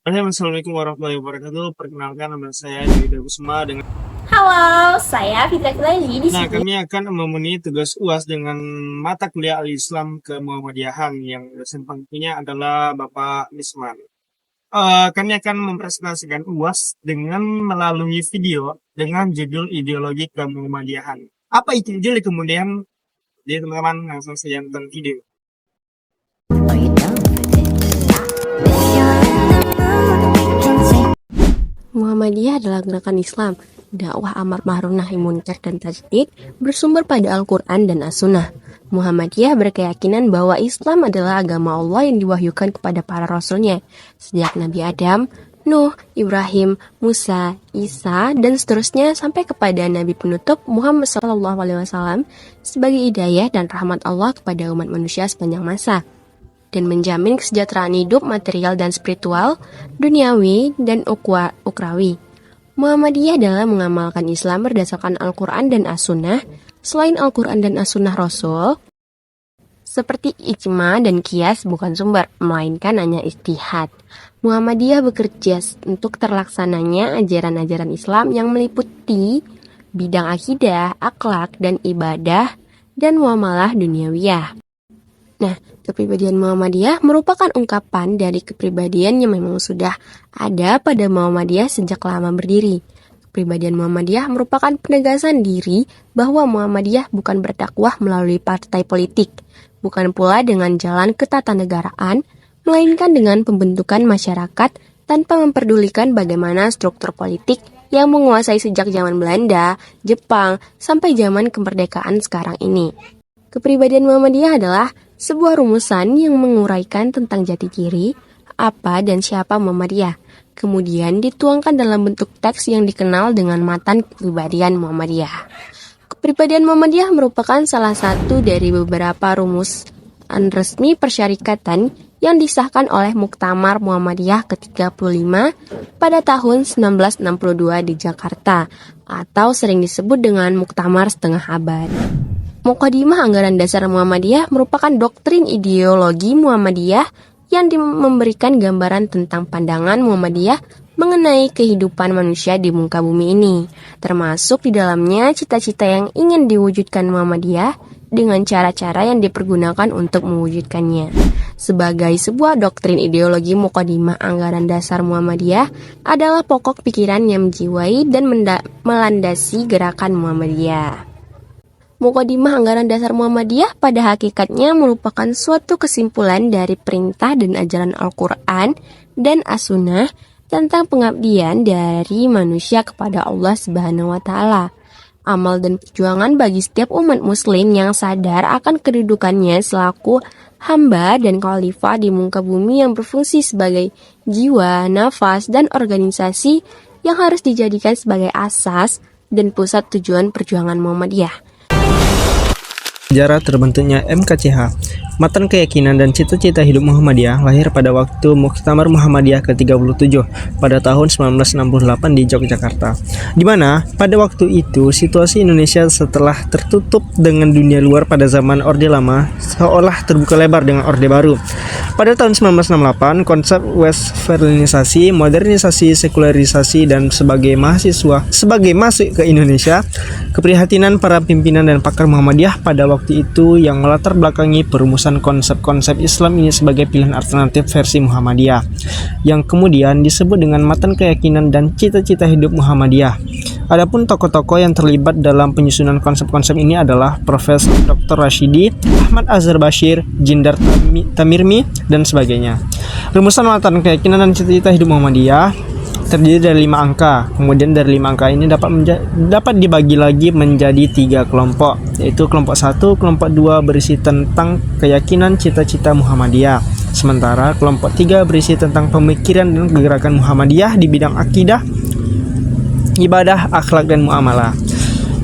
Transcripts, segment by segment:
Assalamualaikum warahmatullahi wabarakatuh. Perkenalkan nama saya Dewi Kusuma dengan Halo, saya Fitra Kilaili di Nah, sini. kami akan memenuhi tugas UAS dengan mata kuliah Al-Islam Kemuhammadiyahan yang dosen pengikunya adalah Bapak Misman. Kami akan mempresentasikan UAS dengan melalui video dengan judul Ideologi Kemuhammadiyahan. Apa itu ideologi kemudian? Jadi teman-teman langsung saja nonton video. Muhammadiyah adalah gerakan Islam, dakwah amar ma'ruf nahi munkar dan tajdid bersumber pada Al-Quran dan As-Sunnah. Muhammadiyah berkeyakinan bahwa Islam adalah agama Allah yang diwahyukan kepada para rasulnya, sejak Nabi Adam, Nuh, Ibrahim, Musa, Isa, dan seterusnya sampai kepada Nabi penutup Muhammad SAW sebagai hidayah dan rahmat Allah kepada umat manusia sepanjang masa, dan menjamin kesejahteraan hidup material dan spiritual, duniawi, dan ukrawi. Muhammadiyah adalah mengamalkan Islam berdasarkan Al-Quran dan As-Sunnah, selain Al-Quran dan As-Sunnah Rasul, seperti ijma dan kias bukan sumber, melainkan hanya ijtihad. Muhammadiyah bekerja untuk terlaksananya ajaran-ajaran Islam yang meliputi bidang akidah, akhlak, dan ibadah, dan muamalah duniawiyah. Nah, kepribadian Muhammadiyah merupakan ungkapan dari kepribadian yang memang sudah ada pada Muhammadiyah sejak lama berdiri. Kepribadian Muhammadiyah merupakan penegasan diri bahwa Muhammadiyah bukan berdakwah melalui partai politik, bukan pula dengan jalan ketatanegaraan, melainkan dengan pembentukan masyarakat tanpa memperdulikan bagaimana struktur politik yang menguasai sejak zaman Belanda, Jepang, sampai zaman kemerdekaan sekarang ini. Kepribadian Muhammadiyah adalah sebuah rumusan yang menguraikan tentang jati diri, apa dan siapa Muhammadiyah, kemudian dituangkan dalam bentuk teks yang dikenal dengan matan kepribadian Muhammadiyah. Kepribadian Muhammadiyah merupakan salah satu dari beberapa rumusan resmi persyarikatan yang disahkan oleh Muktamar Muhammadiyah ke-35 pada tahun 1962 di Jakarta, atau sering disebut dengan Muktamar setengah abad. Muqaddimah Anggaran Dasar Muhammadiyah merupakan doktrin ideologi Muhammadiyah yang memberikan gambaran tentang pandangan Muhammadiyah mengenai kehidupan manusia di muka bumi ini, termasuk di dalamnya cita-cita yang ingin diwujudkan Muhammadiyah dengan cara-cara yang dipergunakan untuk mewujudkannya. Sebagai sebuah doktrin ideologi, Muqaddimah Anggaran Dasar Muhammadiyah adalah pokok pikiran yang menjiwai dan melandasi gerakan Muhammadiyah. Muqaddimah Anggaran Dasar Muhammadiyah pada hakikatnya merupakan suatu kesimpulan dari perintah dan ajaran Al-Quran dan As-Sunnah tentang pengabdian dari manusia kepada Allah Subhanahu wa Ta'ala. Amal dan perjuangan bagi setiap umat muslim yang sadar akan kedudukannya selaku hamba dan khalifah di muka bumi yang berfungsi sebagai jiwa, nafas, dan organisasi yang harus dijadikan sebagai asas dan pusat tujuan perjuangan Muhammadiyah. Sejarah terbentuknya MKCH, Matan Keyakinan dan Cita-Cita Hidup Muhammadiyah, lahir pada waktu Muktamar Muhammadiyah ke-37 pada tahun 1968 di Yogyakarta, di mana pada waktu itu situasi Indonesia setelah tertutup dengan dunia luar pada zaman Orde Lama seolah terbuka lebar dengan Orde Baru. Pada tahun 1968, konsep Westfernisasi, modernisasi, sekularisasi, dan sebagai masuk ke Indonesia, keprihatinan para pimpinan dan pakar Muhammadiyah pada waktu itu yang melatar belakangi perumusan konsep-konsep Islam ini sebagai pilihan alternatif versi Muhammadiyah, yang kemudian disebut dengan Matan Keyakinan dan Cita-Cita Hidup Muhammadiyah. Adapun tokoh-tokoh yang terlibat dalam penyusunan konsep-konsep ini adalah Profesor Dr. Rashidi, Ahmad Azhar Bashir, Jindar Tamirmi, dan sebagainya. Rumusan Matan Keyakinan dan Cita-Cita Hidup Muhammadiyah terdiri dari 5 angka. Kemudian dari 5 angka ini dapat dibagi lagi menjadi 3 kelompok, yaitu kelompok 1, kelompok 2 berisi tentang keyakinan cita-cita Muhammadiyah, sementara kelompok 3 berisi tentang pemikiran dan gerakan Muhammadiyah di bidang akidah, ibadah, akhlak, dan muamalah.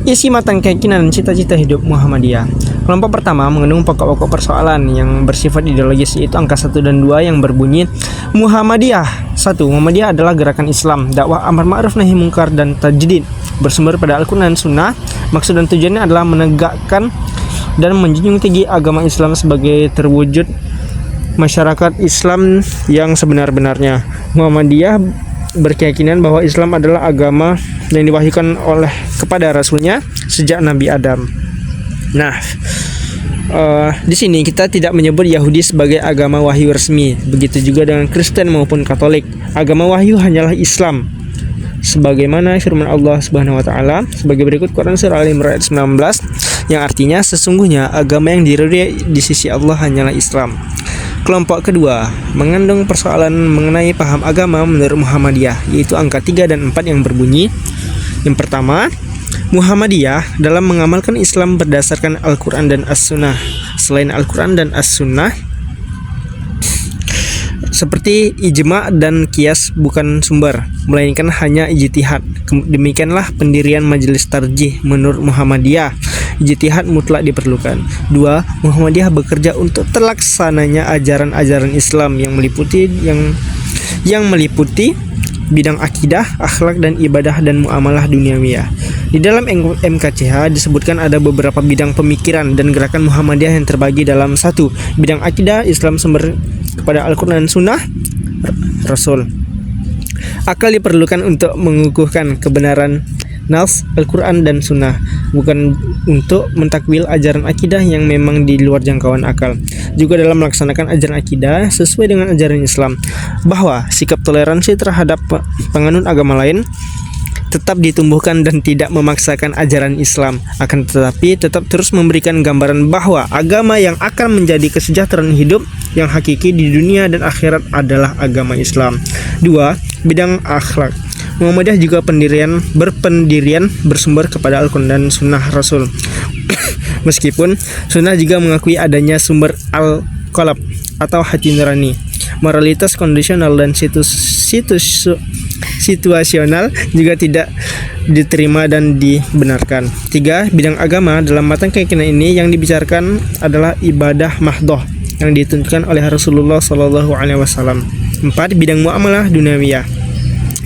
Isi Matan Keyakinan dan Cita-Cita Hidup Muhammadiyah. Kelompok pertama mengandung pokok-pokok persoalan yang bersifat ideologis, yaitu angka 1 dan 2 yang berbunyi Muhammadiyah. 1. Muhammadiyah adalah gerakan Islam, dakwah amar ma'ruf nahi munkar dan tajdid, bersumber pada Al-Quran dan Sunnah. Maksud dan tujuannya adalah menegakkan dan menjunjung tinggi agama Islam sebagai terwujud masyarakat Islam yang sebenar-benarnya. Muhammadiyah berkeyakinan bahwa Islam adalah agama yang diwahyukan oleh kepada Rasulnya sejak Nabi Adam. Nah, di sini kita tidak menyebut Yahudi sebagai agama wahyu resmi. Begitu juga dengan Kristen maupun Katolik. Agama wahyu hanyalah Islam. Sebagaimana firman Allah Subhanahu wa taala sebagai berikut, Quran surah Al-Imran ayat 19, yang artinya sesungguhnya agama yang diridhai di sisi Allah hanyalah Islam. Kelompok kedua mengandung persoalan mengenai paham agama menurut Muhammadiyah, yaitu angka 3 dan 4 yang berbunyi. Yang pertama, Muhammadiyah dalam mengamalkan Islam berdasarkan Al-Quran dan As-Sunnah. Selain Al-Quran dan As-Sunnah, seperti ijma' dan qiyas bukan sumber, melainkan hanya ijtihad. Demikianlah pendirian majelis tarjih menurut Muhammadiyah. Ijtihad mutlak diperlukan. 2. Muhammadiyah bekerja untuk terlaksananya ajaran-ajaran Islam yang meliputi bidang akidah, akhlak dan ibadah dan muamalah duniawiyah. Di dalam MKCH disebutkan ada beberapa bidang pemikiran dan gerakan Muhammadiyah yang terbagi dalam 1. Bidang akidah, Islam sumber kepada Al-Quran dan Sunnah Rasul. Akal diperlukan untuk mengukuhkan kebenaran nas Al-Quran dan Sunnah, bukan untuk mentakwil ajaran akidah yang memang di luar jangkauan akal. Juga dalam melaksanakan ajaran akidah sesuai dengan ajaran Islam, bahwa sikap toleransi terhadap penganut agama lain tetap ditumbuhkan dan tidak memaksakan ajaran Islam, akan tetapi tetap terus memberikan gambaran bahwa agama yang akan menjadi kesejahteraan hidup yang hakiki di dunia dan akhirat adalah agama Islam. 2. Bidang akhlak. Muhammadiyah juga berpendirian bersumber kepada Al-Quran dan Sunnah Rasul. Meskipun Sunnah juga mengakui adanya sumber al-qalb atau hati nurani, moralitas kondisional dan situasional juga tidak diterima dan dibenarkan. 3. Bidang agama dalam matan keyakinan ini yang dibicarakan adalah ibadah mahdoh yang ditentukan oleh Rasulullah SAW. 4. Bidang muamalah duniawiyah.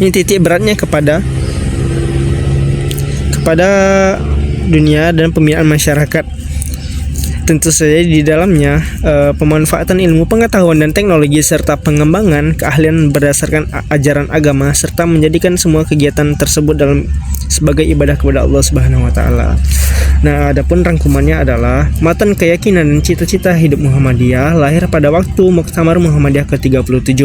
Ini titik beratnya kepada dunia dan pembinaan masyarakat. Tentu saja di dalamnya pemanfaatan ilmu pengetahuan dan teknologi serta pengembangan keahlian berdasarkan ajaran agama serta menjadikan semua kegiatan tersebut sebagai ibadah kepada Allah Subhanahu wa taala. Nah, adapun rangkumannya adalah matan keyakinan dan cita-cita hidup Muhammadiyah lahir pada waktu Muktamar Muhammadiyah ke-37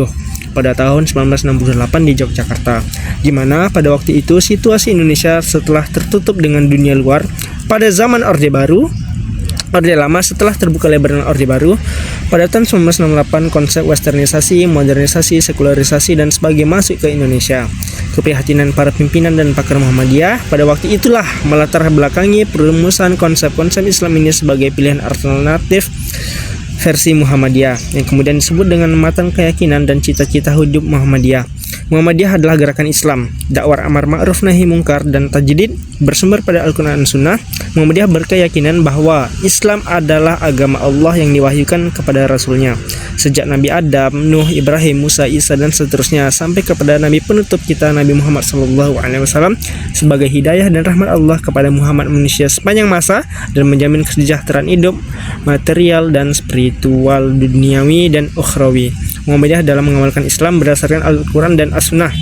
pada tahun 1968 di Yogyakarta, di mana pada waktu itu situasi Indonesia setelah tertutup dengan dunia luar pada zaman Orde Lama setelah terbuka lebar dengan Orde Baru. Pada tahun 1968 konsep westernisasi, modernisasi, sekularisasi dan sebagainya masuk ke Indonesia. Keprihatinan para pimpinan dan pakar Muhammadiyah pada waktu itulah melatar belakangi perumusan konsep-konsep Islam ini sebagai pilihan alternatif versi Muhammadiyah yang kemudian disebut dengan matan keyakinan dan cita-cita hidup Muhammadiyah. Muhammadiyah adalah gerakan Islam, dakwah amar ma'ruf nahi mungkar dan tajdid bersumber pada Al-Quran dan Sunnah. Muhammadiyah berkeyakinan bahwa Islam adalah agama Allah yang diwahyukan kepada Rasulnya sejak Nabi Adam, Nuh, Ibrahim, Musa, Isa dan seterusnya sampai kepada Nabi penutup kita Nabi Muhammad SAW sebagai hidayah dan rahmat Allah kepada Muhammad manusia sepanjang masa dan menjamin kesejahteraan hidup material dan spiritual duniawi dan ukhrawi. Muhammadiyah dalam mengamalkan Islam berdasarkan Al-Quran dan As-Sunnah.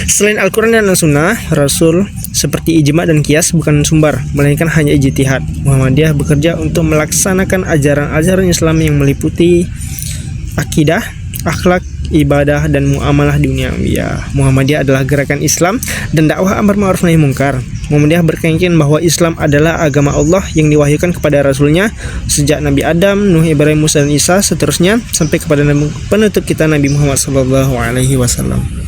Selain Al-Quran dan As-Sunnah Rasul seperti ijma' dan qiyas bukan sumber, melainkan hanya ijtihad. Muhammadiyah bekerja untuk melaksanakan ajaran-ajaran Islam yang meliputi akidah, akhlak, ibadah dan muamalah duniawiyah. Muhammadiyah adalah gerakan Islam dan dakwah amar ma'ruf nahi mungkar. Muhammadiyah berkeyakinan bahwa Islam adalah agama Allah yang diwahyukan kepada Rasulnya sejak Nabi Adam, Nuh, Ibrahim, Musa dan Isa seterusnya sampai kepada penutup kita Nabi Muhammad SAW.